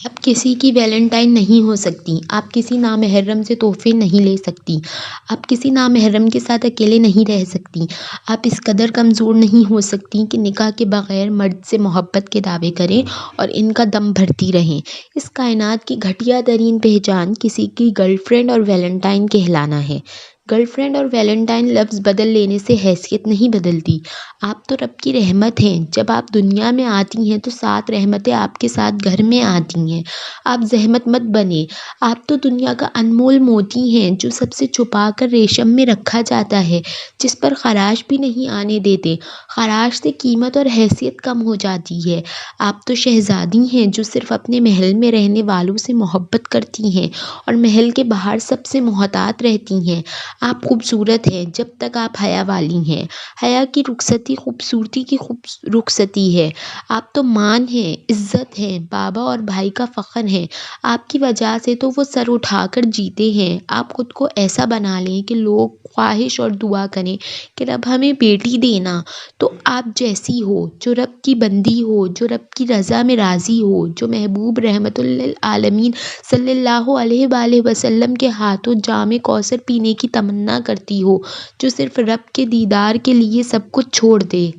آپ کسی کی ویلنٹائن نہیں ہو سکتی، آپ کسی نامحرم سے تحفے نہیں لے سکتی، آپ کسی نامحرم کے ساتھ اکیلے نہیں رہ سکتی، آپ اس قدر کمزور نہیں ہو سکتی کہ نکاح کے بغیر مرد سے محبت کے دعوے کریں اور ان کا دم بھرتی رہیں۔ اس کائنات کی گھٹیا ترین پہچان کسی کی گرل فرینڈ اور ویلنٹائن کہلانا ہے۔ گرل فرینڈ اور ویلنٹائن لفظ بدل لینے سے حیثیت نہیں بدلتی۔ آپ تو رب کی رحمت ہیں، جب آپ دنیا میں آتی ہیں تو 7 رحمتیں آپ کے ساتھ گھر میں آتی ہیں۔ آپ زحمت مت بنیں، آپ تو دنیا کا انمول موتی ہیں جو سب سے چھپا کر ریشم میں رکھا جاتا ہے، جس پر خراش بھی نہیں آنے دیتے۔ خراش سے قیمت اور حیثیت کم ہو جاتی ہے۔ آپ تو شہزادی ہیں جو صرف اپنے محل میں رہنے والوں سے محبت کرتی ہیں اور محل کے باہر سب سے محتاط رہتی ہیں۔ آپ خوبصورت ہیں جب تک آپ حیا والی ہیں۔ حیا کی رخصتی خوبصورتی کی رخصتی ہے۔ آپ تو مان ہیں، عزت ہیں، بابا اور بھائی کا فخر ہیں۔ آپ کی وجہ سے تو وہ سر اٹھا کر جیتے ہیں۔ آپ خود کو ایسا بنا لیں کہ لوگ خواہش اور دعا کریں کہ رب ہمیں بیٹی دینا۔ تو آپ جیسی ہو، جو رب کی بندی ہو، جو رب کی رضا میں راضی ہو، جو محبوب رحمت للعالمین صلی اللہ علیہ وآلہ وسلم کے ہاتھوں جام کوثر پینے کی تمنا کرتی ہو، جو صرف رب کے دیدار کے لیے سب کچھ چھوڑ دے۔